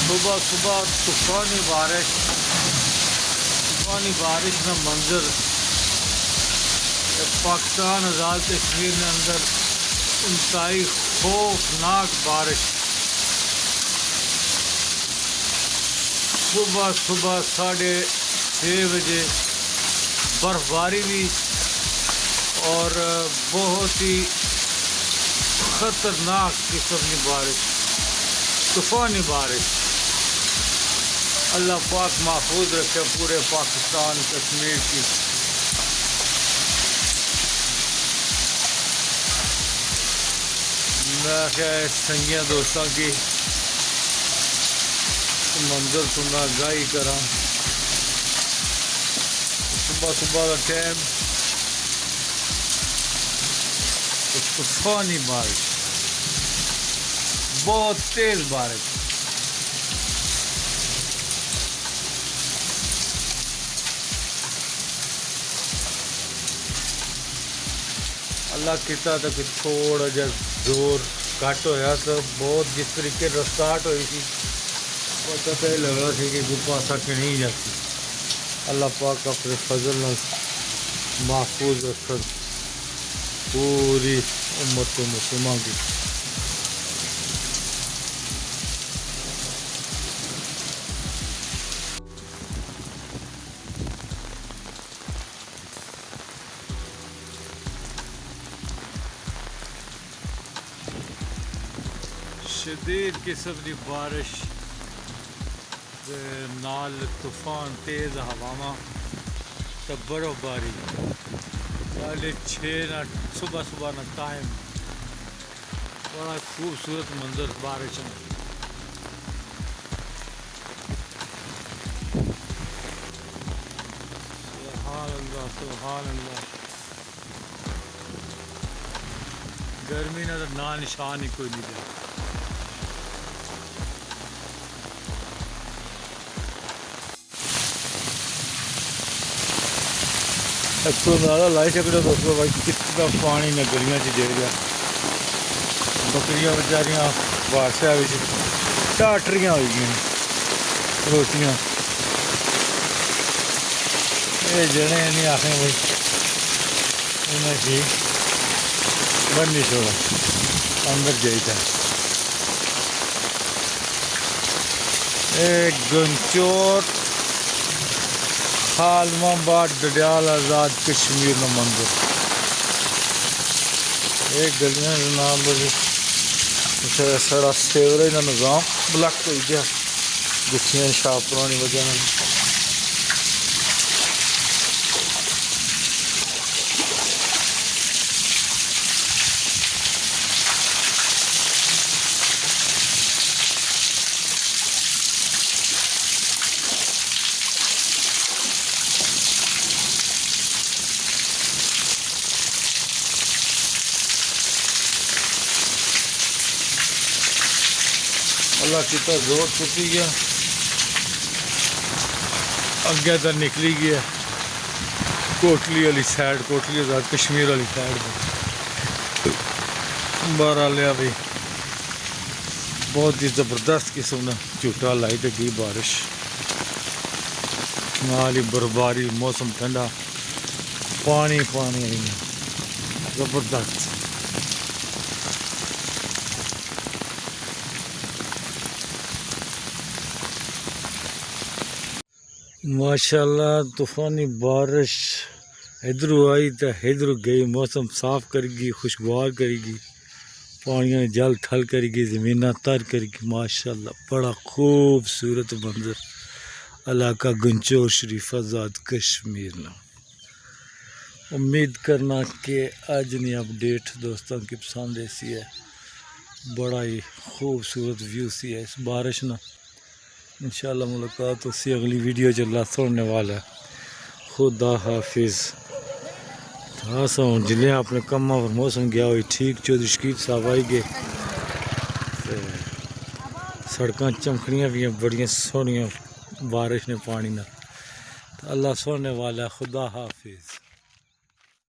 صبح صبح طوفانی بارش کا منظر پاکستان آزاد کشمیر کے اندر انتہائی خوفناک بارش. صبح 6:30 بجے برف باری بھی اور بہت ہی خطرناک قسم کی بارش، طوفانی بارش. اللہ پاک محفوظ رکھے پورے پاکستان کشمیر کی. میں کیا سنگیاں دوستوں کی منظر سننا گاہی کرا. صبح کا ٹائم طوفانی بارش، بہت تیز بارش. اللہ کہتا تھا کہ تھوڑا جا زور گھٹ ہویا تو بہت جس طریقے رفتار ہوئی تھی پتہ تو یہ لگ رہا تھا کہ کوئی پاسا کہ نہیں جاتی. اللہ پاک اپنے فضل نال محفوظ رکھن پوری امت مسلمہ کی. شدید قسم کی بارش نال طوفان، تیز ہواواں تے برف باری. 6:30 صبح نا ٹائم بڑا خوبصورت منظر بارش ہے. سبحان اللہ سبحان اللہ. گرمی نہ تو نا نشان ہی کوئی نہیں دیا. لائی سکتے دوستوں بھائی کتنا پانی نہ گلیاں گر گیا. بکریاں بیچاریاں بارشاں ٹاٹریاں ہوئی گئی روٹیاں. یہ جنے نہیں آخیں بھائی انہیں کی بننی چھوڑا اندر جائی تھا. گنچور خالما باد ڈڈیال آزاد کشمیر کا منظر. ایک گلیاں جناب سڑا سیوریج کا نظام بلاک ہو گیا گچھیاں شاپروں کی وجہ. اللہ کتا زور ٹوٹی گیا اگے تک نکلی گیا کوٹلی والی سائڈ، کوٹلی آزاد کشمیر والی سائڈ. بارہ لیا بھائی بہت ہی زبردست قسم نے جھوٹا لائی تے گئی بارش نال ہی برفباری. موسم ٹھنڈا، پانی آئی زبردست. ماشاءاللہ طوفانی بارش ادھر آئی تو ادھر گئی. موسم صاف کرے گی، خوشگوار کرے گی، پانیاں جل تھل کرے گی، زمیناں تر کرے گی. ماشاءاللہ بڑا خوبصورت منظر علاقہ گنچور شریف آزاد کشمیر نا. امید کرنا کہ آج نی اپڈیٹ دوستوں کی پسند ایسی ہے. بڑا ہی خوبصورت ویو سی ہے اس بارش نا. انشاءاللہ ملاقات اسی اگلی ویڈیو چلا سننے والا ہے. خدا حافظ. جلے اپنے کماں پر موسم گیا ہوئی ٹھیک. چودھری شکیل صاحب آئی گئے سڑکاں چمکڑیاں بھی بڑی سونیاں بارش نے پانی نہ. اللہ سننے والا ہے. خدا حافظ.